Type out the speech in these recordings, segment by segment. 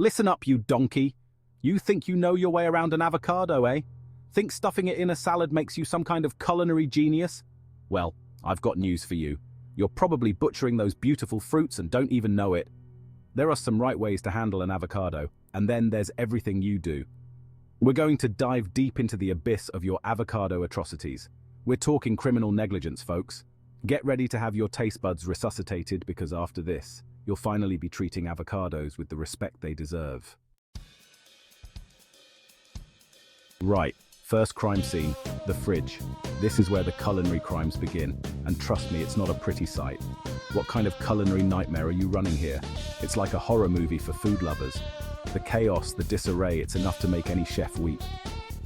Listen up, you donkey. You think you know your way around an avocado, eh? Think stuffing it in a salad makes you some kind of culinary genius? Well, I've got news for you. You're probably butchering those beautiful fruits and don't even know it. There are some right ways to handle an avocado, and then there's everything you do. We're going to dive deep into the abyss of your avocado atrocities. We're talking criminal negligence, folks. Get ready to have your taste buds resuscitated because after this, you'll finally be treating avocados with the respect they deserve. Right, first crime scene, the fridge. This is where the culinary crimes begin, and trust me, it's not a pretty sight. What kind of culinary nightmare are you running here? It's like a horror movie for food lovers. The chaos, the disarray, it's enough to make any chef weep.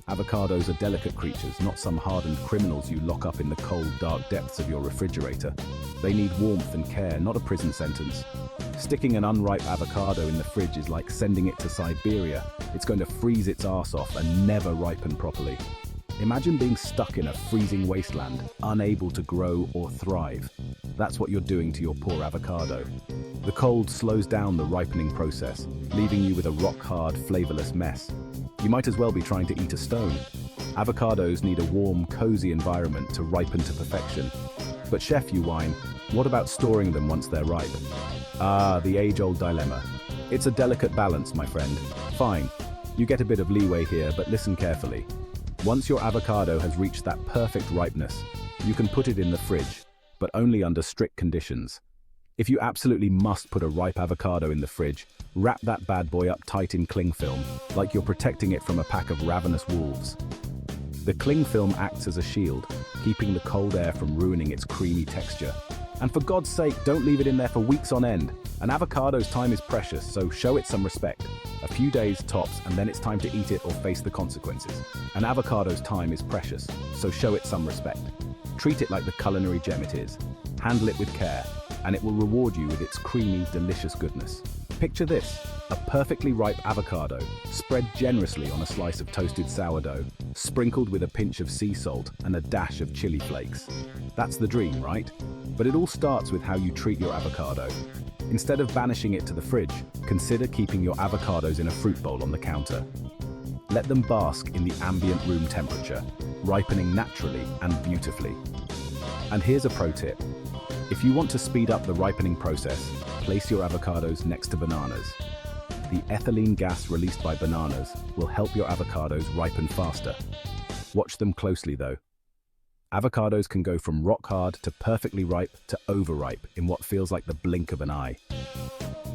Avocados are delicate creatures, not some hardened criminals you lock up in the cold, dark depths of your refrigerator. They need warmth and care, not a prison sentence. Sticking an unripe avocado in the fridge is like sending it to Siberia. It's going to freeze its arse off and never ripen properly. Imagine being stuck in a freezing wasteland, unable to grow or thrive. That's what you're doing to your poor avocado. The cold slows down the ripening process, leaving you with a rock-hard, flavorless mess. You might as well be trying to eat a stone. Avocados need a warm, cozy environment to ripen to perfection. But chef, you whine, what about storing them once they're ripe? Ah, the age-old dilemma. It's a delicate balance, my friend. Fine, you get a bit of leeway here, but listen carefully. Once your avocado has reached that perfect ripeness, you can put it in the fridge, but only under strict conditions. If you absolutely must put a ripe avocado in the fridge, wrap that bad boy up tight in cling film, like you're protecting it from a pack of ravenous wolves. The cling film acts as a shield, keeping the cold air from ruining its creamy texture. And for God's sake, don't leave it in there for weeks on end. An avocado's time is precious, so show it some respect. A few days tops, and then it's time to eat it or face the consequences. An avocado's time is precious, so show it some respect. Treat it like the culinary gem it is. Handle it with care, and it will reward you with its creamy, delicious goodness. Picture this, a perfectly ripe avocado, spread generously on a slice of toasted sourdough, sprinkled with a pinch of sea salt and a dash of chili flakes. That's the dream, right? But it all starts with how you treat your avocado. Instead of banishing it to the fridge, consider keeping your avocados in a fruit bowl on the counter. Let them bask in the ambient room temperature, ripening naturally and beautifully. And here's a pro tip. If you want to speed up the ripening process, place your avocados next to bananas. The ethylene gas released by bananas will help your avocados ripen faster. Watch them closely though. Avocados can go from rock hard to perfectly ripe to overripe in what feels like the blink of an eye.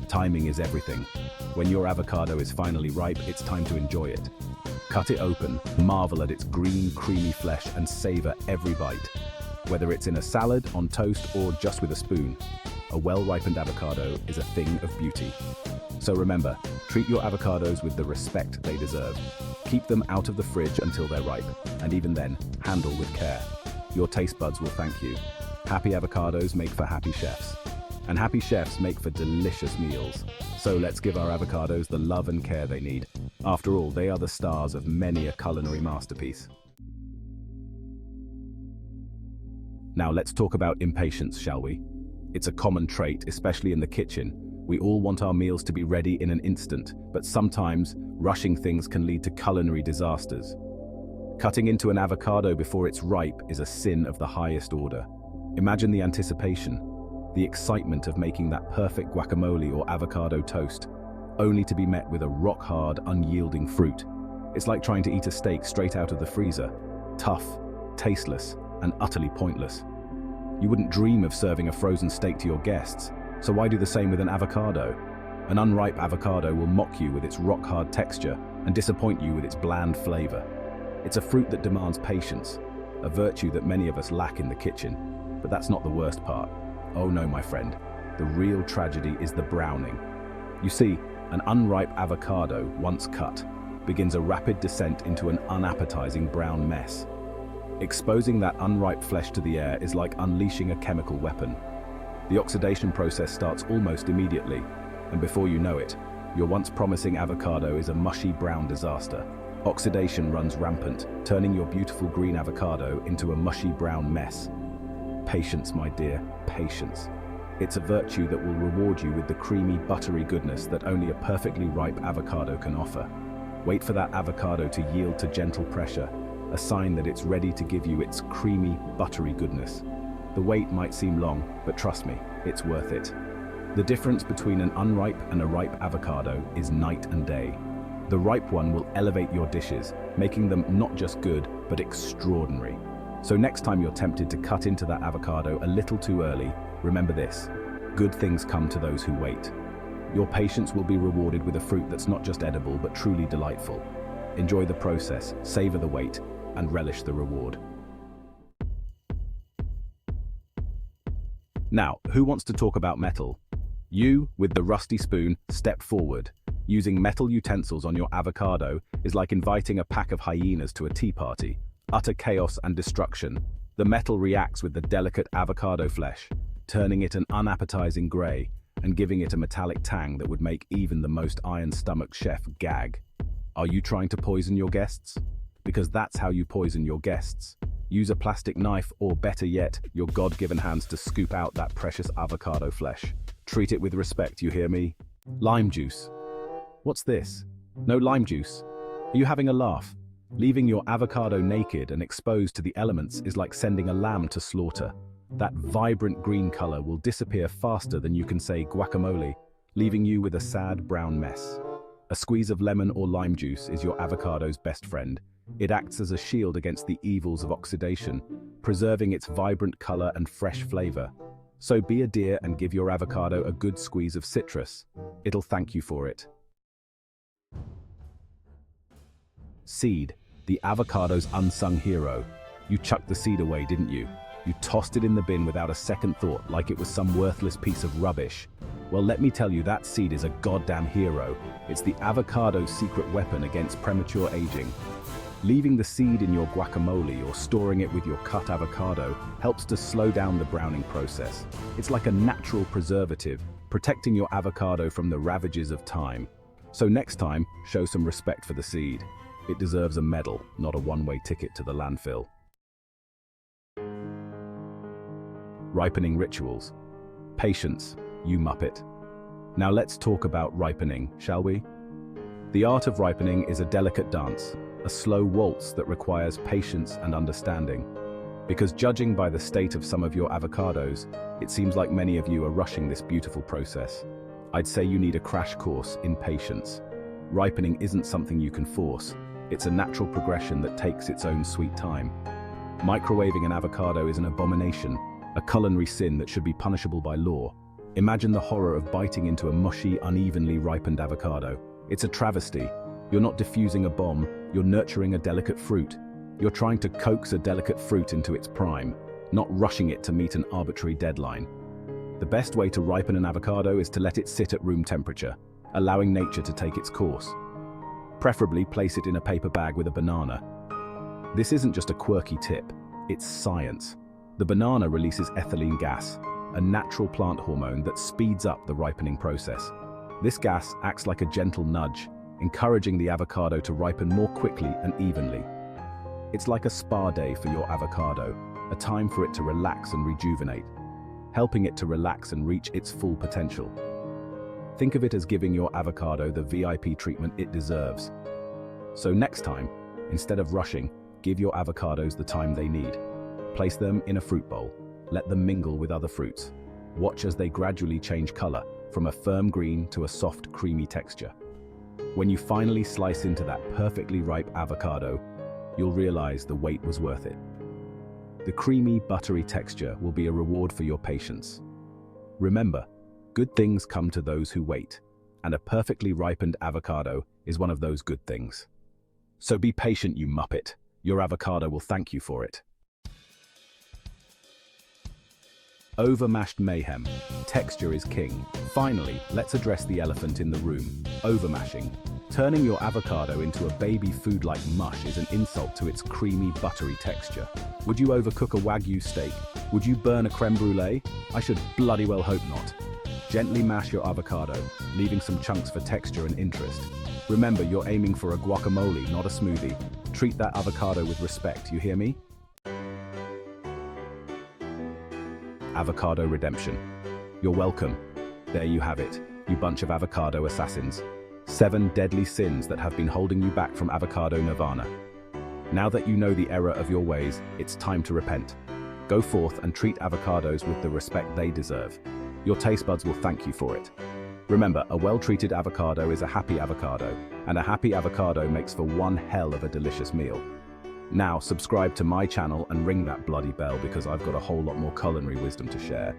Timing is everything. When your avocado is finally ripe, it's time to enjoy it. Cut it open, marvel at its green, creamy flesh and savor every bite. Whether it's in a salad, on toast, or just with a spoon, a well-ripened avocado is a thing of beauty. So remember, treat your avocados with the respect they deserve. Keep them out of the fridge until they're ripe, and even then, handle with care. Your taste buds will thank you. Happy avocados make for happy chefs, and happy chefs make for delicious meals. So let's give our avocados the love and care they need. After all, they are the stars of many a culinary masterpiece. Now let's talk about impatience, shall we? It's a common trait, especially in the kitchen. We all want our meals to be ready in an instant, but sometimes rushing things can lead to culinary disasters. Cutting into an avocado before it's ripe is a sin of the highest order. Imagine the anticipation, the excitement of making that perfect guacamole or avocado toast, only to be met with a rock-hard, unyielding fruit. It's like trying to eat a steak straight out of the freezer. Tough, tasteless, and utterly pointless. You wouldn't dream of serving a frozen steak to your guests, so why do the same with an avocado? An unripe avocado will mock you with its rock-hard texture and disappoint you with its bland flavor. It's a fruit that demands patience, a virtue that many of us lack in the kitchen. But that's not the worst part. Oh no, my friend. The real tragedy is the browning. You see, an unripe avocado, once cut, begins a rapid descent into an unappetizing brown mess. Exposing that unripe flesh to the air is like unleashing a chemical weapon. The oxidation process starts almost immediately, and before you know it, your once promising avocado is a mushy brown disaster. Oxidation runs rampant, turning your beautiful green avocado into a mushy brown mess. Patience, my dear, patience. It's a virtue that will reward you with the creamy, buttery goodness that only a perfectly ripe avocado can offer. Wait for that avocado to yield to gentle pressure, a sign that it's ready to give you its creamy, buttery goodness. The wait might seem long, but trust me, it's worth it. The difference between an unripe and a ripe avocado is night and day. The ripe one will elevate your dishes, making them not just good, but extraordinary. So next time you're tempted to cut into that avocado a little too early, remember this: good things come to those who wait. Your patience will be rewarded with a fruit that's not just edible, but truly delightful. Enjoy the process, savor the wait, and relish the reward. Now, who wants to talk about metal? You, with the rusty spoon, step forward. Using metal utensils on your avocado is like inviting a pack of hyenas to a tea party. Utter chaos and destruction. The metal reacts with the delicate avocado flesh, turning it an unappetizing gray and giving it a metallic tang that would make even the most iron-stomached chef gag. Are you trying to poison your guests? Because that's how you poison your guests. Use a plastic knife or, better yet, your God-given hands to scoop out that precious avocado flesh. Treat it with respect, you hear me? Lime juice. What's this? No lime juice? Are you having a laugh? Leaving your avocado naked and exposed to the elements is like sending a lamb to slaughter. That vibrant green color will disappear faster than you can say guacamole, leaving you with a sad brown mess. A squeeze of lemon or lime juice is your avocado's best friend. It acts as a shield against the evils of oxidation, preserving its vibrant color and fresh flavor. So be a dear and give your avocado a good squeeze of citrus. It'll thank you for it. Seed, the avocado's unsung hero. You chucked the seed away, didn't you? You tossed it in the bin without a second thought, like it was some worthless piece of rubbish. Well, let me tell you, that seed is a goddamn hero. It's the avocado's secret weapon against premature aging. Leaving the seed in your guacamole or storing it with your cut avocado helps to slow down the browning process. It's like a natural preservative, protecting your avocado from the ravages of time. So next time, show some respect for the seed. It deserves a medal, not a one-way ticket to the landfill. Ripening rituals. Patience, you muppet. Now let's talk about ripening, shall we? The art of ripening is a delicate dance, a slow waltz that requires patience and understanding. Because judging by the state of some of your avocados, it seems like many of you are rushing this beautiful process. I'd say you need a crash course in patience. Ripening isn't something you can force. It's a natural progression that takes its own sweet time. Microwaving an avocado is an abomination, a culinary sin that should be punishable by law. Imagine the horror of biting into a mushy, unevenly ripened avocado. It's a travesty. You're not diffusing a bomb, you're nurturing a delicate fruit. You're trying to coax a delicate fruit into its prime, not rushing it to meet an arbitrary deadline. The best way to ripen an avocado is to let it sit at room temperature, allowing nature to take its course. Preferably place it in a paper bag with a banana. This isn't just a quirky tip, it's science. The banana releases ethylene gas, a natural plant hormone that speeds up the ripening process. This gas acts like a gentle nudge, encouraging the avocado to ripen more quickly and evenly. It's like a spa day for your avocado, a time for it to relax and rejuvenate, helping it to relax and reach its full potential. Think of it as giving your avocado the VIP treatment it deserves. So next time, instead of rushing, give your avocados the time they need. Place them in a fruit bowl. Let them mingle with other fruits. Watch as they gradually change color, from a firm green to a soft, creamy texture. When you finally slice into that perfectly ripe avocado, you'll realize the wait was worth it. The creamy, buttery texture will be a reward for your patience. Remember, good things come to those who wait, and a perfectly ripened avocado is one of those good things. So be patient, you muppet. Your avocado will thank you for it. Overmashed mayhem. Texture is king. Finally, let's address the elephant in the room. Overmashing. Turning your avocado into a baby food-like mush is an insult to its creamy, buttery texture. Would you overcook a Wagyu steak? Would you burn a creme brulee? I should bloody well hope not. Gently mash your avocado, leaving some chunks for texture and interest. Remember, you're aiming for a guacamole, not a smoothie. Treat that avocado with respect, you hear me? Avocado Redemption. You're welcome. There you have it, you bunch of avocado assassins. 7 deadly sins that have been holding you back from avocado nirvana. Now that you know the error of your ways, it's time to repent. Go forth and treat avocados with the respect they deserve. Your taste buds will thank you for it. Remember, a well-treated avocado is a happy avocado, and a happy avocado makes for one hell of a delicious meal. Now, subscribe to my channel and ring that bloody bell because I've got a whole lot more culinary wisdom to share.